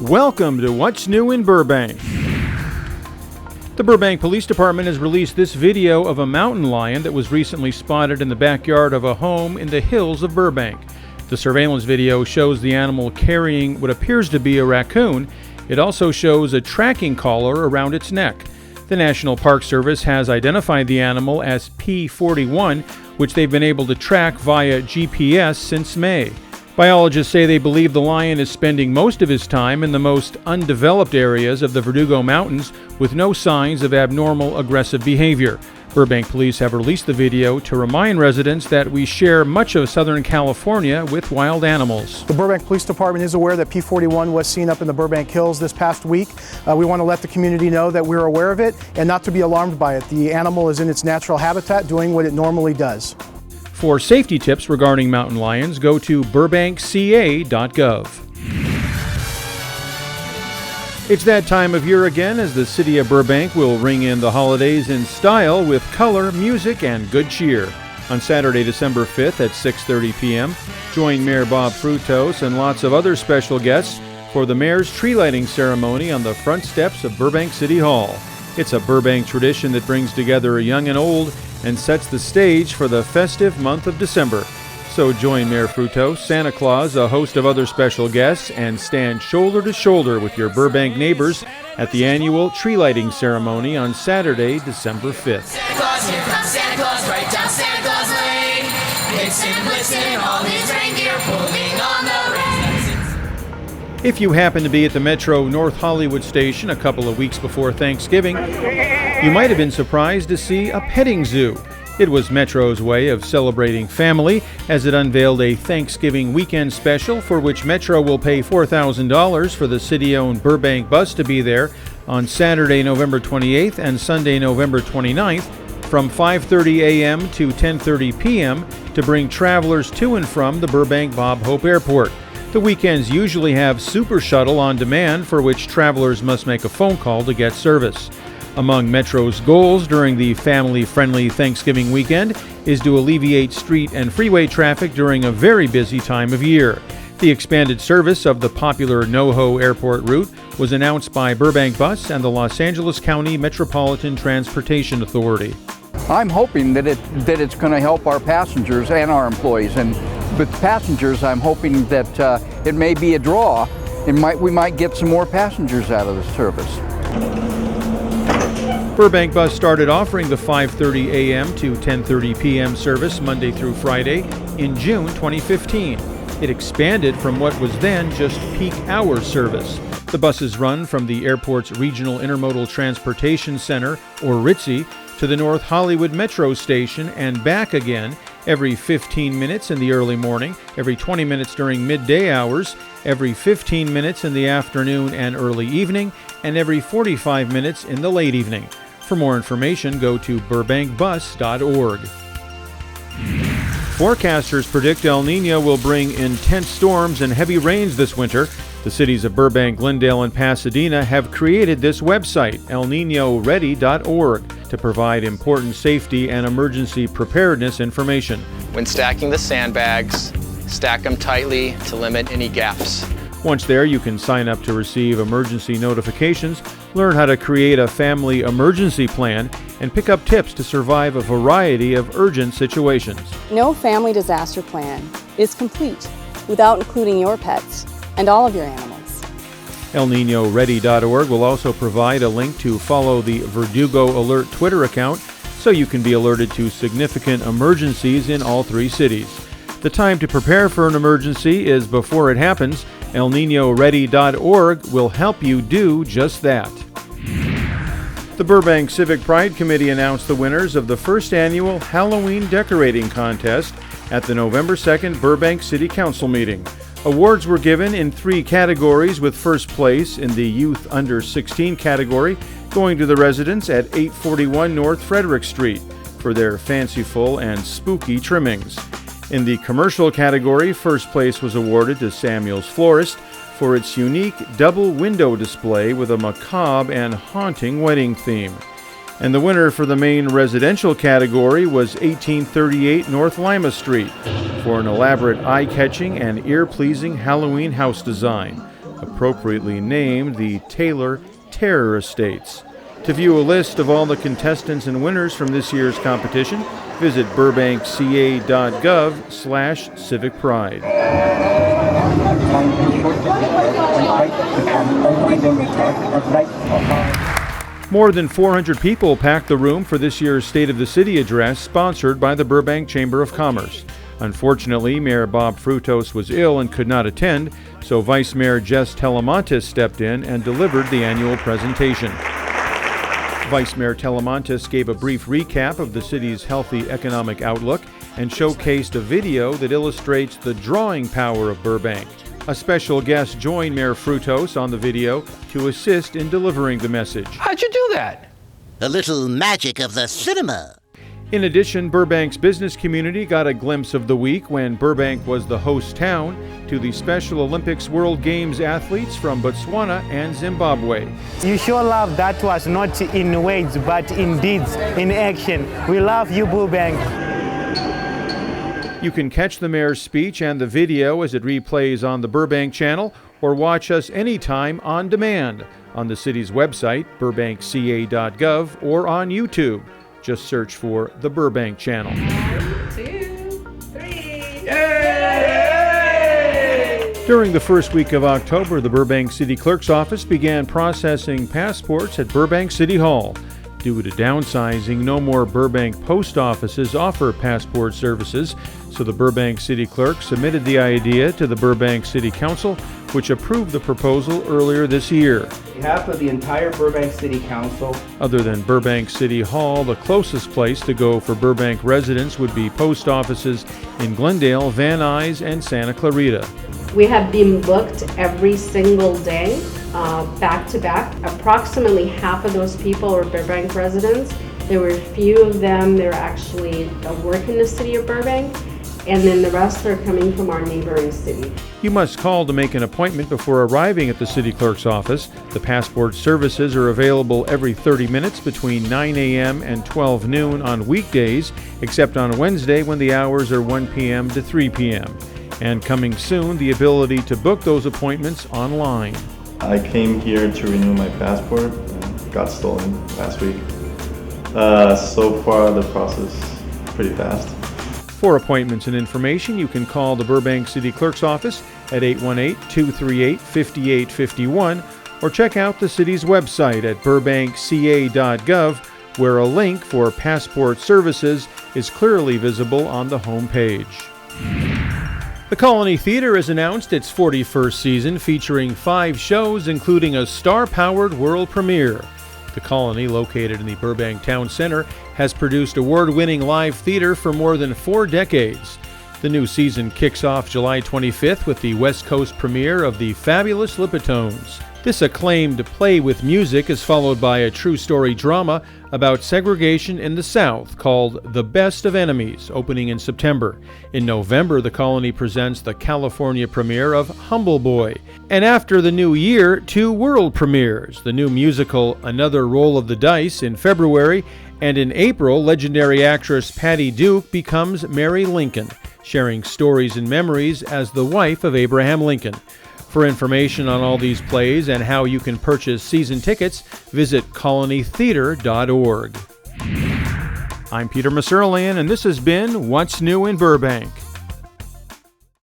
Welcome to What's New in Burbank. The Burbank Police Department has released this video of a mountain lion that was recently spotted in the backyard of a home in the hills of Burbank. The surveillance video shows the animal carrying what appears to be a raccoon. It also shows a tracking collar around its neck. The National Park Service has identified the animal as P41, which they've been able to track via GPS since May. Biologists say they believe the lion is spending most of his time in the most undeveloped areas of the Verdugo Mountains with no signs of abnormal aggressive behavior. Burbank police have released the video to remind residents that we share much of Southern California with wild animals. The Burbank Police Department is aware that P41 was seen up in the Burbank Hills this past week. We want to let the community know that we're aware of it and not to be alarmed by it. The animal is in its natural habitat doing what it normally does. For safety tips regarding mountain lions, go to burbankca.gov. It's that time of year again as the city of Burbank will ring in the holidays in style with color, music, and good cheer. On Saturday, December 5th at 6:30 p.m., join Mayor Bob Frutos and lots of other special guests for the mayor's tree lighting ceremony on the front steps of Burbank City Hall. It's a Burbank tradition that brings together young and old and sets the stage for the festive month of December. So join Mayor Frutos, Santa Claus, a host of other special guests, and stand shoulder to shoulder with your Burbank neighbors at the annual tree lighting ceremony on Saturday, December 5th. Santa Claus, here comes Santa Claus, right down Santa Claus Lane. Blitzen, all these reindeer pulling on the reins. If you happen to be at the Metro North Hollywood station a couple of weeks before Thanksgiving, you might have been surprised to see a petting zoo. It was Metro's way of celebrating family as it unveiled a Thanksgiving weekend special for which Metro will pay $4,000 for the city-owned Burbank Bus to be there on Saturday, November 28th and Sunday, November 29th from 5:30 a.m. to 10:30 p.m. to bring travelers to and from the Burbank Bob Hope Airport. The weekends usually have Super Shuttle on demand for which travelers must make a phone call to get service. Among Metro's goals during the family-friendly Thanksgiving weekend is to alleviate street and freeway traffic during a very busy time of year. The expanded service of the popular NoHo-Airport route was announced by Burbank Bus and the Los Angeles County Metropolitan Transportation Authority. I'm hoping that it's going to help our passengers and our employees. And with passengers, I'm hoping that it may be a draw, and we might get some more passengers out of the service. Burbank Bus started offering the 5:30 a.m. to 10:30 p.m. service Monday through Friday in June 2015. It expanded from what was then just peak hour service. The buses run from the airport's Regional Intermodal Transportation Center, or RITC, to the North Hollywood Metro Station and back again every 15 minutes in the early morning, every 20 minutes during midday hours, every 15 minutes in the afternoon and early evening, and every 45 minutes in the late evening. For more information, go to burbankbus.org. Forecasters predict El Nino will bring intense storms and heavy rains this winter. The cities of Burbank, Glendale, and Pasadena have created this website, elninoready.org, to provide important safety and emergency preparedness information. When stacking the sandbags, stack them tightly to limit any gaps. Once there, you can sign up to receive emergency notifications, learn how to create a family emergency plan, and pick up tips to survive a variety of urgent situations. No family disaster plan is complete without including your pets and all of your animals. ElNinoReady.org will also provide a link to follow the Verdugo Alert Twitter account so you can be alerted to significant emergencies in all three cities. The time to prepare for an emergency is before it happens. ElNinoReady.org will help you do just that. The Burbank Civic Pride Committee announced the winners of the first annual Halloween decorating contest at the November 2nd Burbank City Council meeting. Awards were given in 3 categories, with first place in the Youth Under 16 category going to the residents at 841 North Frederick Street for their fanciful and spooky trimmings. In the commercial category, first place was awarded to Samuel's Florist for its unique double window display with a macabre and haunting wedding theme. And the winner for the main residential category was 1838 North Lima Street for an elaborate eye-catching and ear-pleasing Halloween house design. appropriately named the Taylor Terror Estates. To view a list of all the contestants and winners from this year's competition, visit burbankca.gov/civicpride. More than 400 people packed the room for this year's State of the City address sponsored by the Burbank Chamber of Commerce. Unfortunately, Mayor Bob Frutos was ill and could not attend, so Vice Mayor Jess Telemontis stepped in and delivered the annual presentation. Vice Mayor Telemontis gave a brief recap of the city's healthy economic outlook and showcased a video that illustrates the drawing power of Burbank. A special guest joined Mayor Frutos on the video to assist in delivering the message. How'd you do that? A little magic of the cinema. In addition, Burbank's business community got a glimpse of the week when Burbank was the host town to the Special Olympics World Games athletes from Botswana and Zimbabwe. You show love that was not in words but in deeds, in action. We love you, Burbank. You can catch the mayor's speech and the video as it replays on the Burbank Channel or watch us anytime on demand on the city's website, burbankca.gov, or on YouTube. Just search for the Burbank Channel. 1, 2, 3. Yay! During the first week of October, the Burbank City Clerk's office began processing passports at Burbank City Hall. Due to downsizing, no more Burbank post offices offer passport services, so the Burbank City Clerk submitted the idea to the Burbank City Council, which approved the proposal earlier this year. On behalf of the entire Burbank City Council. Other than Burbank City Hall, the closest place to go for Burbank residents would be post offices in Glendale, Van Nuys, and Santa Clarita. We have been booked every single day, back to back. Approximately half of those people were Burbank residents. There were a few of them that are actually work in the city of Burbank, and then the rest are coming from our neighboring city. You must call to make an appointment before arriving at the city clerk's office. The passport services are available every 30 minutes between 9 a.m. and 12 noon on weekdays, except on Wednesday when the hours are 1 p.m. to 3 p.m. And coming soon, the ability to book those appointments online. I came here to renew my passport and got stolen last week. So far the process is pretty fast. For appointments and information, you can call the Burbank City Clerk's office at 818-238-5851 or check out the city's website at burbankca.gov, where a link for passport services is clearly visible on the home page. The Colony Theater has announced its 41st season, featuring 5 shows, including a star-powered world premiere. The Colony, located in the Burbank Town Center, has produced award-winning live theater for more than 4 decades. The new season kicks off July 25th with the West Coast premiere of The Fabulous Lipitones. This acclaimed play with music is followed by a true story drama about segregation in the South called The Best of Enemies, opening in September. In November, the Colony presents the California premiere of Humble Boy. And after the new year, 2 world premieres, the new musical Another Roll of the Dice in February, and in April, legendary actress Patty Duke becomes Mary Lincoln, sharing stories and memories as the wife of Abraham Lincoln. For information on all these plays and how you can purchase season tickets, visit colonytheater.org. I'm Peter Maserlian, and this has been What's New in Burbank.